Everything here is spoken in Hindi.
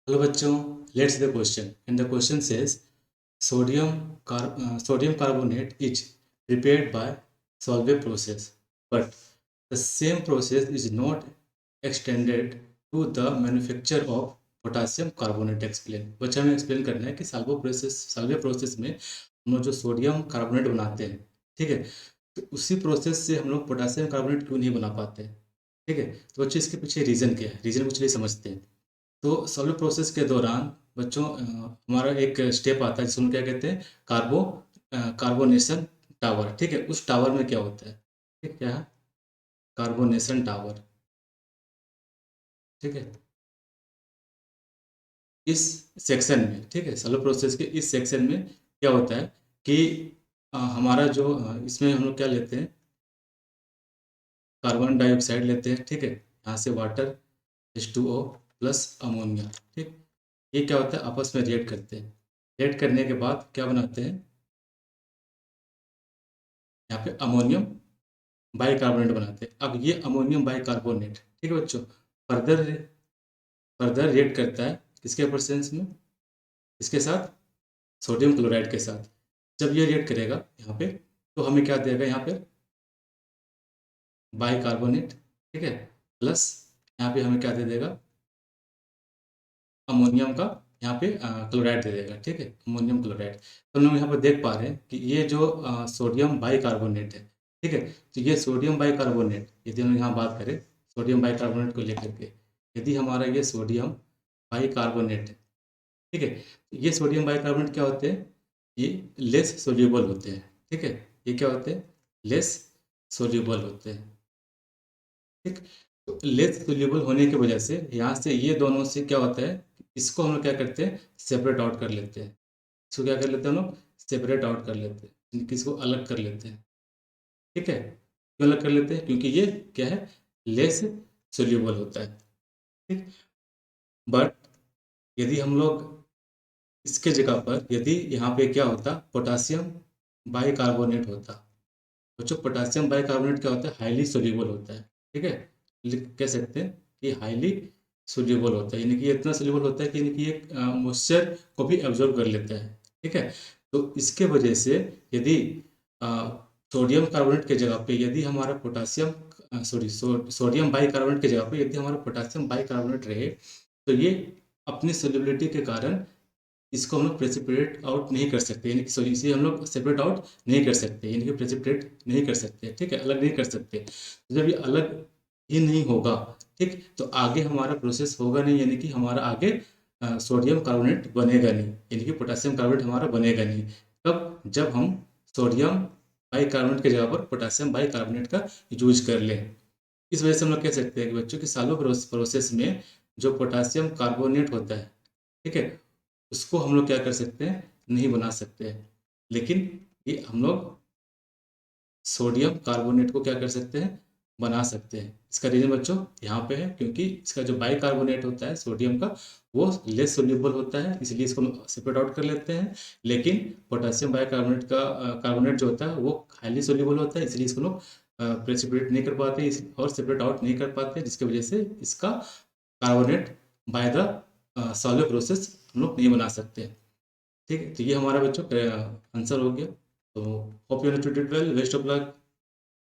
Hello बच्चों, let's the question. And the question says sodium carbonate is prepared by Solvay process, but the same process is not extended to the manufacture of potassium carbonate explain. बच्चा हमें एक्सप्लेन करना है कि साल्वे प्रोसेस में हम लोग जो सोडियम कार्बोनेट बनाते हैं, ठीक है, तो उसी प्रोसेस से हम लोग पोटासियम कार्बोनेट क्यों नहीं बना पाते, ठीक है। तो बच्चे इसके पीछे रीज़न क्या है, रीज़न को चलिए समझते हैं। तो सॉल्व प्रोसेस के दौरान बच्चों हमारा एक स्टेप आता है जिसको क्या कहते हैं, कार्बोनेशन टावर, ठीक है। उस टावर में क्या होता है, ठीक क्या है, कार्बोनेशन टावर, ठीक है। इस सेक्शन में, ठीक है, सॉल्व प्रोसेस के इस सेक्शन में क्या होता है कि हमारा जो इसमें हम लोग क्या लेते हैं, कार्बन डाइऑक्साइड लेते हैं, ठीक है। यहाँ से वाटर H2O प्लस अमोनिया, ठीक। ये क्या होता है, आपस में रिएक्ट करते हैं। रिएक्ट करने के बाद क्या बनाते हैं, यहाँ पे अमोनियम बाइकार्बोनेट बनाते हैं। अब ये अमोनियम बाइकार्बोनेट, ठीक है बच्चों, फर्दर फर्दर रिएक्ट करता है किसके प्रेजेंस में, इसके साथ, सोडियम क्लोराइड के साथ। जब ये रिएक्ट करेगा यहाँ पे, तो हमें क्या देगा यहाँ पे, बाइकार्बोनेट, ठीक है, प्लस यहाँ पे हमें क्या दे देगा, अमोनियम का यहाँ पे क्लोराइड दे देगा, ठीक है, अमोनियम क्लोराइड। तो हम लोग यहाँ पर देख पा रहे हैं कि ये जो सोडियम बाइकार्बोनेट है, ठीक है, तो ये सोडियम बाइकार्बोनेट, यदि हम यहाँ बात करें सोडियम बाइकार्बोनेट को लेकर के, यदि हमारा ये सोडियम बाइकार्बोनेट है, ठीक है, तो ये सोडियम बाइकार्बोनेट क्या होते हैं, ये लेस सोल्यूबल होते हैं, ठीक है। ये क्या होते हैं, लेस सोल्यूबल होते हैं, ठीक। तो लेस सोल्यूबल होने की वजह से यहाँ से ये दोनों से क्या होता है, इसको हम लोग क्या करते हैं, सेपरेट आउट कर लेते हैं। इसको क्या कर लेते हैं हम लोग, सेपरेट आउट कर लेते हैं, इसको अलग कर लेते हैं, ठीक है। क्यों अलग कर लेते हैं, क्योंकि ये क्या है, लेस सोल्यूबल होता है, ठीक। बट यदि हम लोग इसके जगह पर, यदि यहाँ पे क्या होता, पोटासियम बाइकार्बोनेट होता, तो जो पोटासियम बाइकार्बोनेट क्या होता है, हाईली सोल्यूबल होता है, ठीक है। कह सकते हैं कि हाईली सोल्यूबल होता है, यानी कि ये इतना सोल्यूबल होता है कि यानी कि ये मॉइस्चर को भी एब्जॉर्ब कर लेता है, ठीक है। तो इसके वजह से यदि सोडियम कार्बोनेट की जगह पे यदि हमारा पोटासियम सोडियम बाइकार्बोनेट की जगह पे यदि हमारा पोटासियम बाइकार्बोनेट रहे, तो ये अपनी सोल्यूबिलिटी के कारण इसको हम लोग प्रेसिपिटेट आउट नहीं कर सकते, यानी कि सॉरी, इसे हम लोग सेपरेट आउट नहीं कर सकते, यानी कि प्रेसिपिटेट नहीं कर सकते, ठीक है, अलग नहीं कर सकते। तो जब ये अलग ही नहीं होगा, ठीक, तो आगे हमारा प्रोसेस होगा नहीं, यानी कि हमारा आगे सोडियम कार्बोनेट बनेगा नहीं, यानी कि पोटासियम कार्बोनेट हमारा बनेगा नहीं। तब जब हम सोडियम बाइकार्बोनेट की जगह पर पोटासियम बाइकार्बोनेट का यूज कर लें। इस वजह से हम लोग कह सकते हैं कि बच्चों की सालों प्रोसेस में जो पोटासियम कार्बोनेट होता है, ठीक है, उसको हम लोग क्या कर सकते हैं, नहीं बना सकते हैं। लेकिन ये हम लोग सोडियम कार्बोनेट को क्या कर सकते हैं, बना सकते हैं। इसका रीजन बच्चों यहाँ पे है, क्योंकि इसका जो बाइकार्बोनेट होता है सोडियम का, वो लेस सोल्यूबल होता है, इसलिए इसको सेपरेट आउट कर लेते हैं। लेकिन पोटासियम बाइकार्बोनेट का कार्बोनेट जो होता है वो हाईली सोल्यूबल होता है, इसलिए इसको लोग प्रेसिपिटेट नहीं कर पाते और सेपरेट आउट नहीं कर पाते, जिसकी वजह से इसका carbonate by the solve process हम लोग नहीं बना सकते, ठीक है। तो ये हमारा बच्चों आंसर हो गया। तो hope you did well, best of luck.